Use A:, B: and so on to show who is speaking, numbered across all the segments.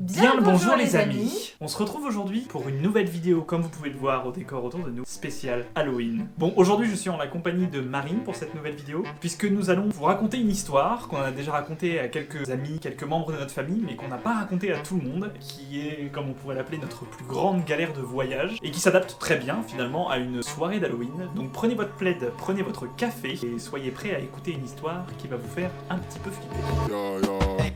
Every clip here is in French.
A: Bien le bonjour les amis. On se retrouve aujourd'hui pour une nouvelle vidéo, comme vous pouvez le voir au décor autour de nous, spécial Halloween. Bon, aujourd'hui je suis en la compagnie de Marine pour cette nouvelle vidéo, puisque nous allons vous raconter une histoire qu'on a déjà racontée à quelques amis, quelques membres de notre famille, mais qu'on n'a pas racontée à tout le monde, qui est, comme on pourrait l'appeler, notre plus grande galère de voyage, et qui s'adapte très bien finalement à une soirée d'Halloween. Donc prenez votre plaid, prenez votre café, et soyez prêts à écouter une histoire qui va vous faire un petit peu flipper.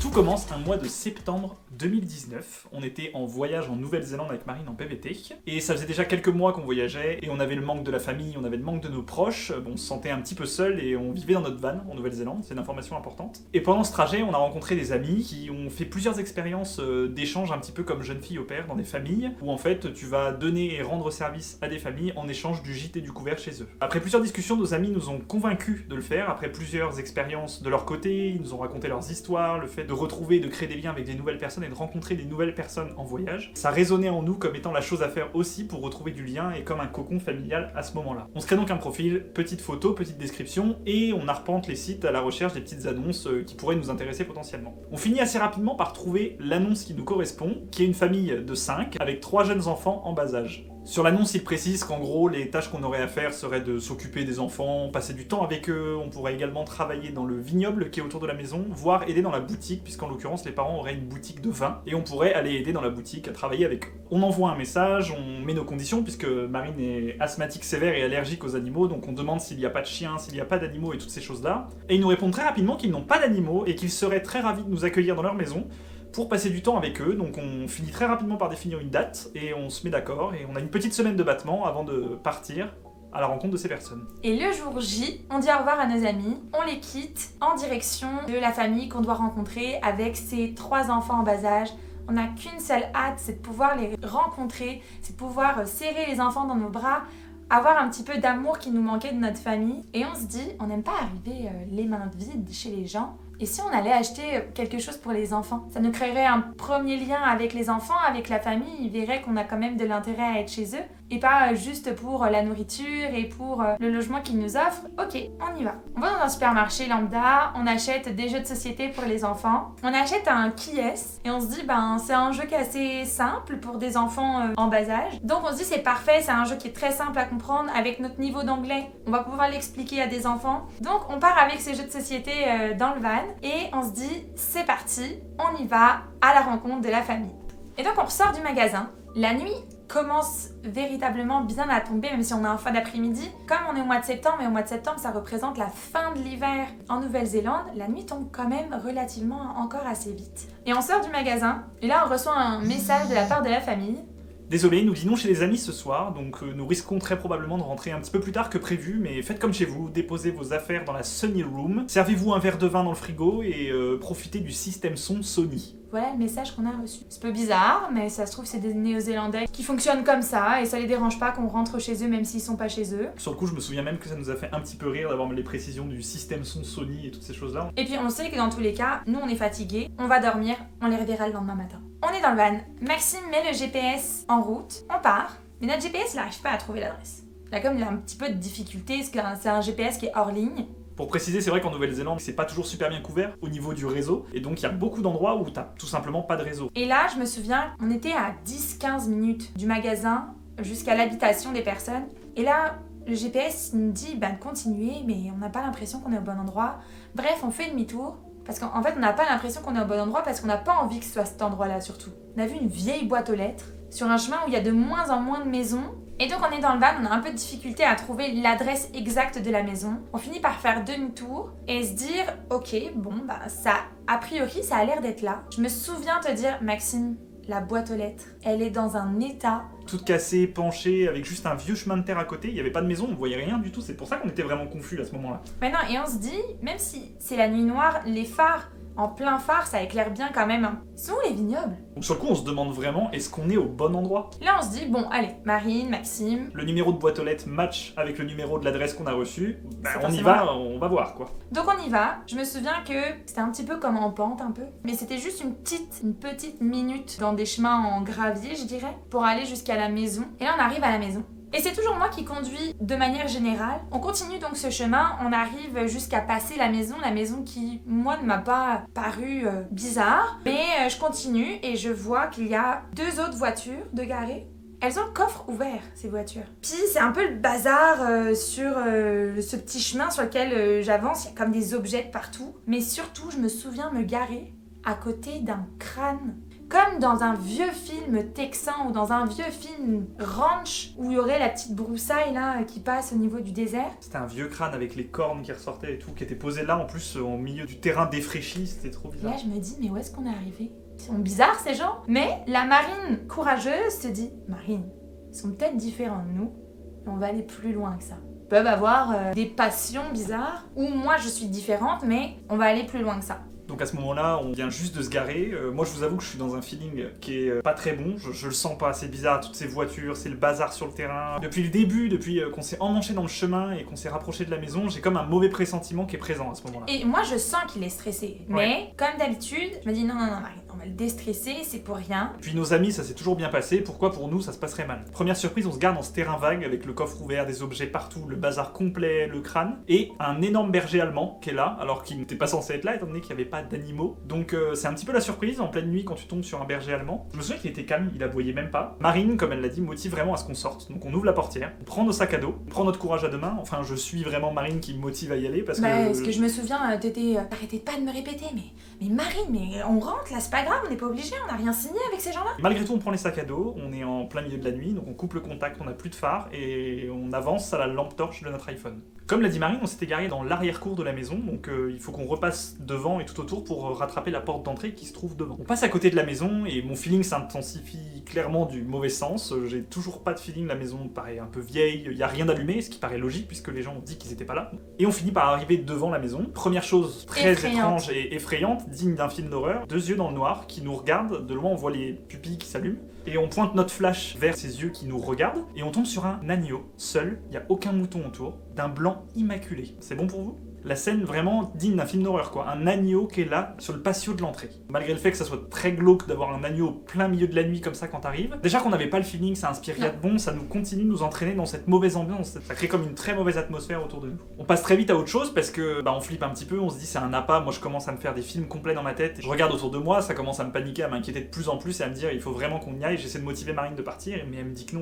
A: Tout commence un mois de septembre 2019. On était en voyage en Nouvelle-Zélande avec Marine en PVT. Et ça faisait déjà quelques mois qu'on voyageait et on avait le manque de la famille, on avait le manque de nos proches. Bon, on se sentait un petit peu seul et on vivait dans notre van en Nouvelle-Zélande. C'est une information importante. Et pendant ce trajet, on a rencontré des amis qui ont fait plusieurs expériences d'échange un petit peu comme jeune fille au père dans des familles où en fait tu vas donner et rendre service à des familles en échange du gîte et du couvert chez eux. Après plusieurs discussions, nos amis nous ont convaincus de le faire. Après plusieurs expériences de leur côté, ils nous ont raconté leurs histoires, le fait de retrouver, de créer des liens avec des nouvelles personnes et de rencontrer des nouvelles personnes en voyage. Ça résonnait en nous comme étant la chose à faire aussi pour retrouver du lien et comme un cocon familial à ce moment-là. On se crée donc un profil, petite photo, petite description, et on arpente les sites à la recherche des petites annonces qui pourraient nous intéresser potentiellement. On finit assez rapidement par trouver l'annonce qui nous correspond, qui est une famille de 5 avec 3 jeunes enfants en bas âge. Sur l'annonce, il précise qu'en gros, les tâches qu'on aurait à faire seraient de s'occuper des enfants, passer du temps avec eux, on pourrait également travailler dans le vignoble qui est autour de la maison, voire aider dans la boutique, puisqu'en l'occurrence, les parents auraient une boutique de vin, et on pourrait aller aider dans la boutique à travailler avec eux. On envoie un message, on met nos conditions, puisque Marine est asthmatique sévère et allergique aux animaux, donc on demande s'il n'y a pas de chiens, s'il n'y a pas d'animaux et toutes ces choses-là. Et ils nous répondent très rapidement qu'ils n'ont pas d'animaux et qu'ils seraient très ravis de nous accueillir dans leur maison, pour passer du temps avec eux. Donc on finit très rapidement par définir une date et on se met d'accord et on a une petite semaine de battement avant de partir à la rencontre de ces personnes.
B: Et le jour J, on dit au revoir à nos amis, on les quitte en direction de la famille qu'on doit rencontrer avec ses 3 enfants en bas âge. On n'a qu'une seule hâte, c'est de pouvoir les rencontrer, c'est de pouvoir serrer les enfants dans nos bras, avoir un petit peu d'amour qui nous manquait de notre famille. Et on se dit, on n'aime pas arriver les mains vides chez les gens. Et si on allait acheter quelque chose pour les enfants? Ça nous créerait un premier lien avec les enfants, avec la famille. Ils verraient qu'on a quand même de l'intérêt à être chez eux. Et pas juste pour la nourriture et pour le logement qu'ils nous offrent. Ok, on y va. On va dans un supermarché lambda, on achète des jeux de société pour les enfants. On achète un Qui est et on se dit, c'est un jeu qui est assez simple pour des enfants en bas âge. Donc on se dit, c'est parfait, c'est un jeu qui est très simple à comprendre. Avec notre niveau d'anglais, on va pouvoir l'expliquer à des enfants. Donc on part avec ces jeux de société dans le van. Et on se dit, c'est parti, on y va à la rencontre de la famille. Et donc on ressort du magasin. La nuit commence véritablement bien à tomber, même si on est en fin d'après-midi. Comme on est au mois de septembre, et au mois de septembre, ça représente la fin de l'hiver en Nouvelle-Zélande, la nuit tombe quand même relativement encore assez vite. Et on sort du magasin, et là on reçoit un message de la part de la famille.
A: Désolé, nous dînons chez les amis ce soir, donc nous risquons très probablement de rentrer un petit peu plus tard que prévu, mais faites comme chez vous, déposez vos affaires dans la Sunny Room, servez-vous un verre de vin dans le frigo et profitez du système son Sony.
B: Voilà le message qu'on a reçu. C'est un peu bizarre, mais ça se trouve c'est des Néo-Zélandais qui fonctionnent comme ça et ça les dérange pas qu'on rentre chez eux même s'ils sont pas chez eux.
A: Sur le coup, je me souviens même que ça nous a fait un petit peu rire d'avoir les précisions du système son Sony et toutes ces choses-là.
B: Et puis on sait que dans tous les cas, nous on est fatigués, on va dormir, on les reverra le lendemain matin. On est dans le van, Maxime met le GPS en route, on part, mais notre GPS il n'arrive pas à trouver l'adresse. Il a comme un petit peu de difficulté, parce que c'est un GPS qui est hors ligne.
A: Pour préciser, c'est vrai qu'en Nouvelle-Zélande, c'est pas toujours super bien couvert au niveau du réseau, et donc il y a beaucoup d'endroits où t'as tout simplement pas de réseau.
B: Et là, je me souviens, on était à 10-15 minutes du magasin jusqu'à l'habitation des personnes, et là, le GPS nous dit de continuer, mais on n'a pas l'impression qu'on est au bon endroit. Bref, on fait demi-tour, parce qu'en fait, on n'a pas l'impression qu'on est au bon endroit, parce qu'on n'a pas envie que ce soit cet endroit-là surtout. On a vu une vieille boîte aux lettres, sur un chemin où il y a de moins en moins de maisons. Et donc on est dans le van, on a un peu de difficulté à trouver l'adresse exacte de la maison. On finit par faire demi-tour et se dire, ok, ça, a priori, ça a l'air d'être là. Je me souviens te dire, Maxime, la boîte aux lettres, elle est dans un état...
A: Toute cassée, penchée, avec juste un vieux chemin de terre à côté, il n'y avait pas de maison, on voyait rien du tout, c'est pour ça qu'on était vraiment confus à ce moment-là.
B: Mais non, et on se dit, même si c'est la nuit noire, les phares en plein phare, ça éclaire bien quand même. Ils sont où les vignobles?
A: Donc sur le coup, on se demande vraiment, est-ce qu'on est au bon endroit?
B: Là, on se dit, bon, allez, Marine, Maxime.
A: Le numéro de boîte aux lettres match avec le numéro de l'adresse qu'on a reçue.
B: C'est
A: On y
B: forcément
A: va, on va voir quoi.
B: Donc on y va. Je me souviens que c'était un petit peu comme en pente un peu. Mais c'était juste une petite minute dans des chemins en gravier, je dirais, pour aller jusqu'à la maison. Et là, on arrive à la maison. Et c'est toujours moi qui conduis de manière générale. On continue donc ce chemin, on arrive jusqu'à passer la maison qui, moi, ne m'a pas paru bizarre. Mais je continue et je vois qu'il y a 2 autres voitures de garées. Elles ont le coffre ouvert, ces voitures. Puis c'est un peu le bazar sur ce petit chemin sur lequel j'avance. Il y a comme des objets de partout. Mais surtout, je me souviens me garer à côté d'un crâne. Comme dans un vieux film texan ou dans un vieux film ranch où il y aurait la petite broussaille là qui passe au niveau du désert.
A: C'était un vieux crâne avec les cornes qui ressortaient et tout, qui était posé là en plus au milieu du terrain défraîchi, c'était trop
B: Et
A: bizarre.
B: là je me dis mais où est-ce qu'on est arrivé? Ils sont bizarres ces gens. Mais la Marine courageuse se dit Marine, ils sont peut-être différents de nous et on va aller plus loin que ça. Ils peuvent avoir des passions bizarres ou moi je suis différente mais on va aller plus loin que ça.
A: Donc à ce moment-là, on vient juste de se garer. Moi, je vous avoue que je suis dans un feeling qui est pas très bon. Je le sens pas, c'est bizarre, toutes ces voitures, c'est le bazar sur le terrain. Depuis le début, depuis qu'on s'est emmanché dans le chemin et qu'on s'est rapproché de la maison, j'ai comme un mauvais pressentiment qui est présent à ce moment-là.
B: Et moi, je sens qu'il est stressé. Mais, comme d'habitude, je me dis non, Marine, on va le déstresser, c'est pour rien.
A: Puis nos amis, ça s'est toujours bien passé. Pourquoi pour nous, ça se passerait mal? Première surprise, on se garde dans ce terrain vague avec le coffre ouvert, des objets partout, le bazar complet, le crâne, et un énorme berger allemand qui est là, alors qu'il n'était pas censé être là, étant donné qu'il n'y avait pas d'animaux. Donc c'est un petit peu la surprise en pleine nuit quand tu tombes sur un berger allemand. Je me souviens qu'il était calme, il aboyait même pas. Marine, comme elle l'a dit, motive vraiment à ce qu'on sorte. Donc on ouvre la portière, on prend nos sacs à dos, on prend notre courage à deux mains. Enfin, je suis vraiment Marine qui me motive à y aller parce
B: Parce que je me souviens, arrêtez pas de me répéter, mais Marine, mais on rentre là, c'est pas grave, on n'est pas obligé, on n'a rien signé avec ces gens-là.
A: Malgré tout, on prend les sacs à dos, on est en plein milieu de la nuit, donc on coupe le contact, on n'a plus de phare et on avance à la lampe torche de notre iPhone. Comme l'a dit Marine, on s'était garé dans l'arrière-cour de la maison, donc il faut qu'on repasse devant et tout autour pour rattraper la porte d'entrée qui se trouve devant. On passe à côté de la maison et mon feeling s'intensifie clairement du mauvais sens. J'ai toujours pas de feeling, la maison paraît un peu vieille, il y a rien d'allumé, ce qui paraît logique puisque les gens ont dit qu'ils étaient pas là. Et on finit par arriver devant la maison. Première chose très étrange et effrayante, digne d'un film d'horreur, 2 yeux dans le noir qui nous regardent, de loin on voit les pupilles qui s'allument. Et on pointe notre flash vers ces yeux qui nous regardent et on tombe sur un agneau, seul, il n'y a aucun mouton autour, d'un blanc immaculé. C'est bon pour vous ? La scène vraiment digne d'un film d'horreur quoi, un agneau qui est là sur le patio de l'entrée. Malgré le fait que ça soit très glauque d'avoir un agneau au plein milieu de la nuit comme ça quand t'arrives, déjà qu'on n'avait pas le feeling, ça inspire rien de bon, ça nous continue de nous entraîner dans cette mauvaise ambiance, ça crée comme une très mauvaise atmosphère autour de nous. On passe très vite à autre chose parce que on flippe un petit peu, on se dit c'est un appât, moi je commence à me faire des films complets dans ma tête, je regarde autour de moi, ça commence à me paniquer, à m'inquiéter de plus en plus et à me dire il faut vraiment qu'on y aille, j'essaie de motiver Marine de partir, mais elle me dit que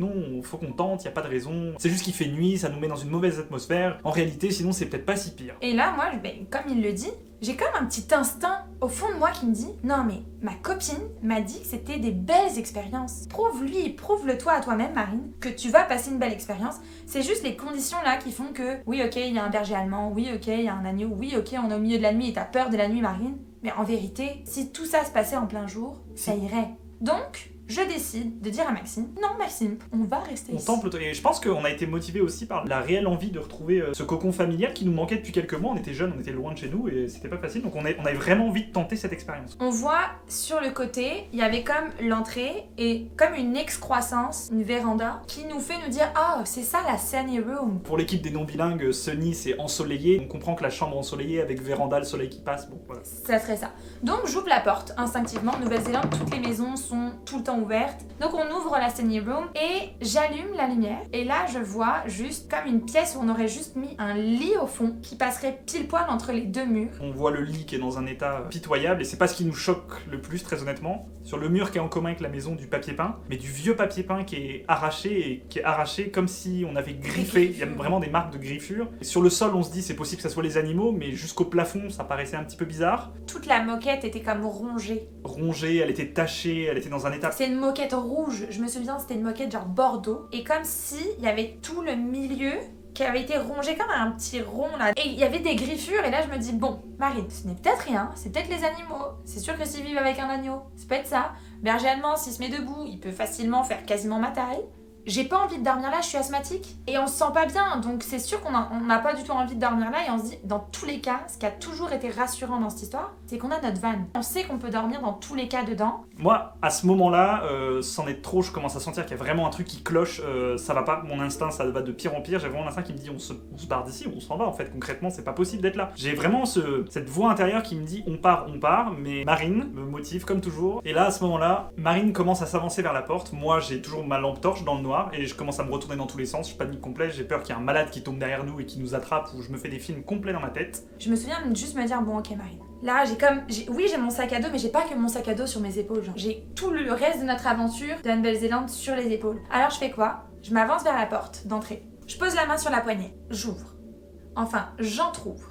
A: non, faut qu'on tente, y a pas de raison, c'est juste qu'il fait nuit, ça nous met dans une mauvaise atmosphère, en réalité sinon c'est peut-être pas si pire.
B: Et là, moi, comme il le dit, j'ai comme un petit instinct au fond de moi qui me dit non mais ma copine m'a dit que c'était des belles expériences. Prouve-le toi à toi-même Marine, que tu vas passer une belle expérience. C'est juste les conditions là qui font que oui ok il y a un berger allemand, oui ok il y a un agneau, oui ok on est au milieu de la nuit et t'as peur de la nuit Marine. Mais en vérité, si tout ça se passait en plein jour, ça irait. Donc, je décide de dire à Maxime, non Maxime, on va rester ici.
A: Et je pense qu'on a été motivé aussi par la réelle envie de retrouver ce cocon familial qui nous manquait depuis quelques mois. On était jeunes, on était loin de chez nous et c'était pas facile. Donc on avait vraiment envie de tenter cette expérience.
B: On voit sur le côté, il y avait comme l'entrée et comme une excroissance, une véranda, qui nous fait nous dire ah c'est ça la sunny room.
A: Pour l'équipe des non-bilingues, sunny c'est ensoleillé. On comprend que la chambre ensoleillée avec véranda, le soleil qui passe, bon voilà.
B: Ça serait ça. Donc j'ouvre la porte instinctivement. Nouvelle-Zélande, toutes les maisons sont tout le temps ouvertes. Donc on ouvre la sunny room et j'allume la lumière. Et là je vois juste comme une pièce où on aurait juste mis un lit au fond qui passerait pile poil entre les 2 murs.
A: On voit le lit qui est dans un état pitoyable et c'est pas ce qui nous choque le plus très honnêtement. Sur le mur qui est en commun avec la maison du papier peint, mais du vieux papier peint qui est arraché comme si on avait griffé. Il y a vraiment des marques de griffure. Et sur le sol on se dit c'est possible que ça soit les animaux, mais jusqu'au plafond ça paraissait un petit peu bizarre.
B: Toute la moquette était comme rongée.
A: Rongée, elle était tachée, elle était dans un état...
B: C'est une moquette rouge, je me souviens c'était une moquette genre bordeaux. Et comme si il y avait tout le milieu qui avait été rongé comme un petit rond là. Et il y avait des griffures et là je me dis bon, Marine, ce n'est peut-être rien, c'est peut-être les animaux. C'est sûr que s'ils vivent avec un agneau, c'est peut-être ça. Berger allemand, s'il se met debout, il peut facilement faire quasiment ma taille. j'ai pas envie de dormir là, je suis asthmatique. Et on se sent pas bien, donc c'est sûr qu'on n'a pas du tout envie de dormir là. Et on se dit, dans tous les cas, ce qui a toujours été rassurant dans cette histoire, c'est qu'on a notre van. On sait qu'on peut dormir dans tous les cas dedans.
A: Moi, à ce moment-là, c'en est trop, je commence à sentir qu'il y a vraiment un truc qui cloche, ça va pas, mon instinct, ça va de pire en pire. J'ai vraiment l'instinct qui me dit, on se barre d'ici, on s'en va en fait, concrètement, c'est pas possible d'être là. J'ai vraiment cette voix intérieure qui me dit, on part, mais Marine me motive comme toujours. Et là, à ce moment-là, Marine commence à s'avancer vers la porte. Moi, j'ai toujours ma lampe torche dans le noir et je commence à me retourner dans tous les sens. Je panique complet, j'ai peur qu'il y ait un malade qui tombe derrière nous et qui nous attrape, ou je me fais des films complets dans ma tête.
B: Je me souviens de juste me dire, bon ok Marine. Là, j'ai mon sac à dos, mais j'ai pas que mon sac à dos sur mes épaules. Genre. J'ai tout le reste de notre aventure de la Nouvelle-Zélande sur les épaules. Alors je fais quoi? Je m'avance vers la porte d'entrée. Je pose la main sur la poignée. J'ouvre. Enfin, j'entrouvre.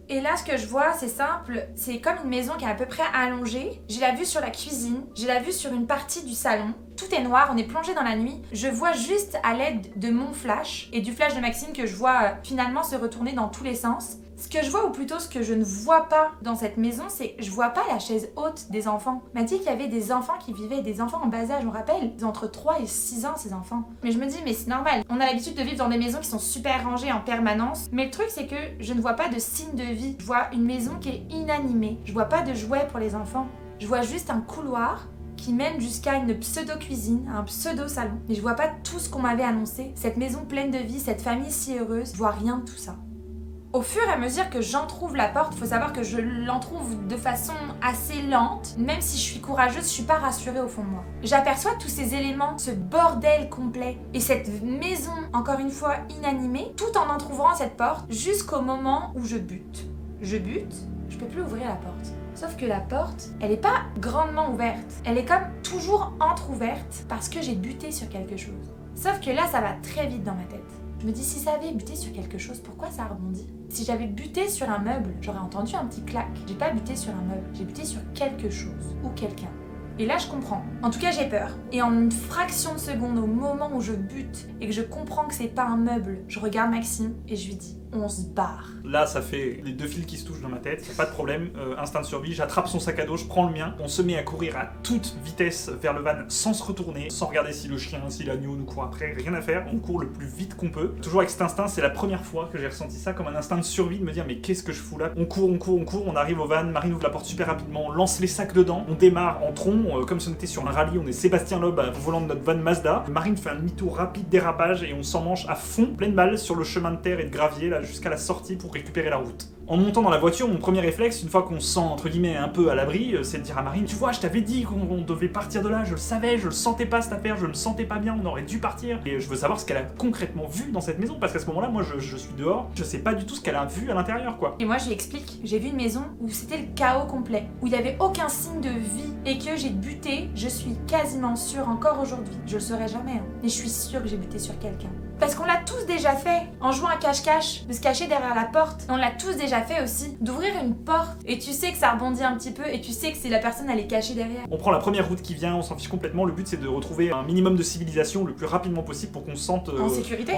B: Et là, ce que je vois, c'est simple, c'est comme une maison qui est à peu près allongée. J'ai la vue sur la cuisine, j'ai la vue sur une partie du salon. Tout est noir, on est plongé dans la nuit. Je vois juste à l'aide de mon flash et du flash de Maxime que je vois finalement se retourner dans tous les sens. Ce que je vois, ou plutôt ce que je ne vois pas dans cette maison, c'est que je vois pas la chaise haute des enfants. On m'a dit qu'il y avait des enfants qui vivaient, des enfants en bas âge, on rappelle. Ils ont entre 3 et 6 ans, ces enfants. Mais je me dis, mais c'est normal. On a l'habitude de vivre dans des maisons qui sont super rangées en permanence. Mais le truc, c'est que je ne vois pas de signe de vie. Je vois une maison qui est inanimée. Je vois pas de jouets pour les enfants. Je vois juste un couloir qui mène jusqu'à une pseudo-cuisine, un pseudo-salon. Mais je vois pas tout ce qu'on m'avait annoncé. Cette maison pleine de vie, cette famille si heureuse. Je vois rien de tout ça. Au fur et à mesure que j'entrouvre la porte, faut savoir que je l'entrouvre de façon assez lente. Même si je suis courageuse, je suis pas rassurée au fond de moi. J'aperçois tous ces éléments, ce bordel complet et cette maison, encore une fois, inanimée, tout en entr'ouvrant cette porte jusqu'au moment où je bute. Je bute, je peux plus ouvrir la porte. Sauf que la porte, elle est pas grandement ouverte. Elle est comme toujours entrouverte parce que j'ai buté sur quelque chose. Sauf que là, ça va très vite dans ma tête. Je me dis, si ça avait buté sur quelque chose, pourquoi ça a rebondi? Si j'avais buté sur un meuble, j'aurais entendu un petit clac. J'ai pas buté sur un meuble, j'ai buté sur quelque chose ou quelqu'un. Et là, je comprends. En tout cas, j'ai peur. Et en une fraction de seconde, au moment où je bute et que je comprends que c'est pas un meuble, je regarde Maxime et je lui dis, on se barre.
A: Là, ça fait les deux fils qui se touchent dans ma tête, pas de problème, instinct de survie, j'attrape son sac à dos, je prends le mien, on se met à courir à toute vitesse vers le van sans se retourner, sans regarder si le chien, si l'agneau nous court après, rien à faire, on court le plus vite qu'on peut. Toujours avec cet instinct, c'est la première fois que j'ai ressenti ça comme un instinct de survie, de me dire mais qu'est-ce que je fous là? On court, on arrive au van, Marine ouvre la porte super rapidement, on lance les sacs dedans, on démarre en tronc, comme si on était sur un rallye, on est Sébastien Loeb au volant de notre van Mazda. Marine fait un demi-tour rapide, dérapage, et on s'emmanche à fond, pleine balle, sur le chemin de terre et de gravier, là, jusqu'à la sortie pour récupérer la route. En montant dans la voiture, mon premier réflexe, une fois qu'on se sent entre guillemets un peu à l'abri, c'est de dire à Marine, tu vois, je t'avais dit qu'on devait partir de là, je le savais, je le sentais pas cette affaire, je me sentais pas bien, on aurait dû partir. Et je veux savoir ce qu'elle a concrètement vu dans cette maison, parce qu'à ce moment-là, moi je suis dehors, je sais pas du tout ce qu'elle a vu à l'intérieur, quoi.
B: Et moi, je lui explique, j'ai vu une maison où c'était le chaos complet, où il y avait aucun signe de vie et que j'ai buté, je suis quasiment sûre encore aujourd'hui, je le saurais jamais, hein, mais je suis sûre que j'ai buté sur quelqu'un. Parce qu'on l'a tous déjà fait, en jouant à cache-cache, de se cacher derrière la porte. On l'a tous déjà fait aussi, d'ouvrir une porte et tu sais que ça rebondit un petit peu et tu sais que c'est la personne elle est cachée derrière.
A: On prend la première route qui vient, on s'en fiche complètement, le but c'est de retrouver un minimum de civilisation le plus rapidement possible pour qu'on se sente
B: en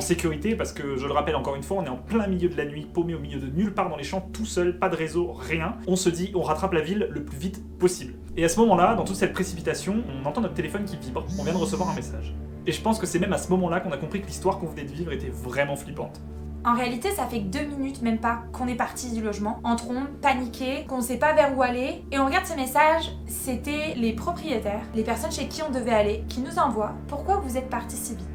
B: sécurité,
A: parce que je le rappelle encore une fois, on est en plein milieu de la nuit, paumé au milieu de nulle part dans les champs, tout seul, pas de réseau, rien. On se dit, on rattrape la ville le plus vite possible. Et à ce moment-là, dans toute cette précipitation, on entend notre téléphone qui vibre, on vient de recevoir un message. Et je pense que c'est même à ce moment-là qu'on a compris que l'histoire qu'on venait de vivre était vraiment flippante.
B: En réalité, ça fait que 2 minutes, même pas, qu'on est parti du logement, en trombe, paniqué, qu'on sait pas vers où aller. Et on regarde ce message, c'était les propriétaires, les personnes chez qui on devait aller, qui nous envoient « Pourquoi vous êtes partis si vite ?»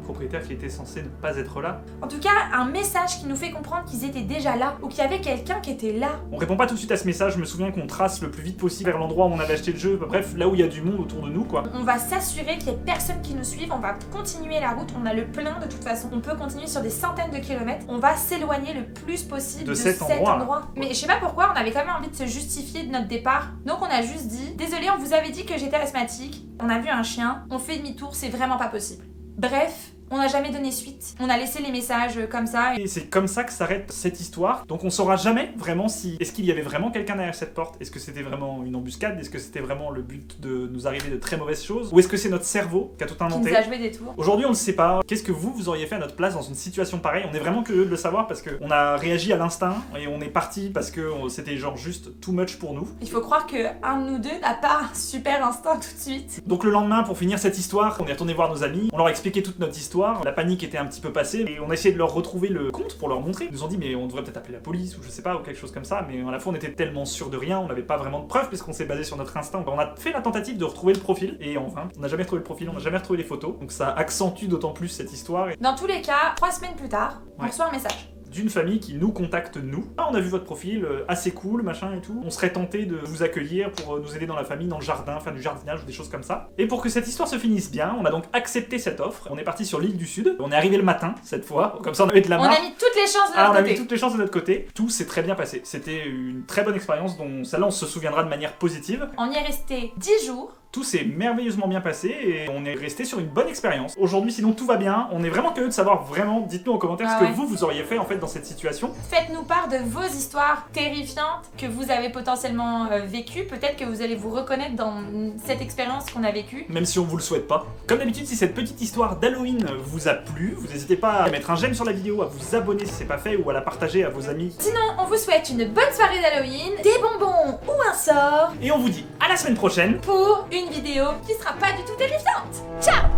A: Propriétaire qui était censé ne pas être là.
B: En tout cas, un message qui nous fait comprendre qu'ils étaient déjà là, ou qu'il y avait quelqu'un qui était là.
A: On répond pas tout de suite à ce message, je me souviens qu'on trace le plus vite possible vers l'endroit où on avait acheté le jeu, bref, là où il y a du monde autour de nous, quoi.
B: On va s'assurer qu'il y ait personne qui nous suive, on va continuer la route, on a le plein de toute façon, on peut continuer sur des centaines de kilomètres, on va s'éloigner le plus possible de cet endroit. Mais je sais pas pourquoi, on avait quand même envie de se justifier de notre départ, donc on a juste dit, désolé, on vous avait dit que j'étais asthmatique, on a vu un chien, on fait demi-tour, c'est vraiment pas possible. Bref, On n'a jamais donné suite. On a laissé les messages comme ça.
A: Et c'est comme ça que s'arrête cette histoire. Donc on saura jamais vraiment si... Est-ce qu'il y avait vraiment quelqu'un derrière cette porte? Est-ce que c'était vraiment une embuscade? Est-ce que c'était vraiment le but de nous arriver de très mauvaises choses? Ou est-ce que c'est notre cerveau qui a tout
B: Qui
A: inventé?
B: nous a joué des tours.
A: Aujourd'hui, on ne sait pas. Qu'est-ce que vous auriez fait à notre place dans une situation pareille? On est vraiment curieux de le savoir parce qu'on a réagi à l'instinct et on est parti parce que c'était genre juste too much pour nous.
B: Il faut croire qu'un de nous deux n'a pas un super instinct tout de suite.
A: Donc le lendemain, pour finir cette histoire, on est retourné voir nos amis, on leur a expliqué toute notre histoire, la panique était un petit peu passée et on a essayé de leur retrouver le compte pour leur montrer. Ils nous ont dit mais on devrait peut-être appeler la police ou je sais pas ou quelque chose comme ça, mais à la fois on était tellement sûr de rien, on n'avait pas vraiment de preuves puisqu'on s'est basé sur notre instinct. On a fait la tentative de retrouver le profil et enfin, on n'a jamais retrouvé le profil, on n'a jamais retrouvé les photos, donc ça accentue d'autant plus cette histoire.
B: Dans tous les cas, 3 semaines plus tard, on
A: Ouais.
B: reçoit un message.
A: D'une famille qui nous contacte nous. Ah, on a vu votre profil, assez cool, machin et tout. On serait tenté de vous accueillir pour nous aider dans la famille, dans le jardin, faire du jardinage ou des choses comme ça. Et pour que cette histoire se finisse bien, on a donc accepté cette offre. On est parti sur l'île du Sud. On est arrivé le matin, cette fois. Comme ça, on avait de la
B: On
A: marge.
B: a mis toutes les chances de
A: Ah,
B: notre
A: on a
B: côté.
A: mis toutes les chances de notre côté. Tout s'est très bien passé. C'était une très bonne expérience dont celle-là, on se souviendra de manière positive.
B: On y est resté 10 jours.
A: Tout s'est merveilleusement bien passé et on est resté sur une bonne expérience. Aujourd'hui, sinon tout va bien. On est vraiment curieux de savoir vraiment, dites-nous en commentaire
B: Ah
A: ce
B: ouais.
A: que vous auriez fait en fait dans cette situation.
B: Faites-nous part de vos histoires terrifiantes que vous avez potentiellement vécues. Peut-être que vous allez vous reconnaître dans cette expérience qu'on a vécue.
A: Même si on vous le souhaite pas. Comme d'habitude, si cette petite histoire d'Halloween vous a plu, vous n'hésitez pas à mettre un j'aime sur la vidéo, à vous abonner si c'est pas fait ou à la partager à vos amis.
B: Sinon, on vous souhaite une bonne soirée d'Halloween, des bonbons ou un sort
A: Et on vous dit à la semaine prochaine.
B: pour une vidéo qui sera pas du tout terrifiante. Ciao!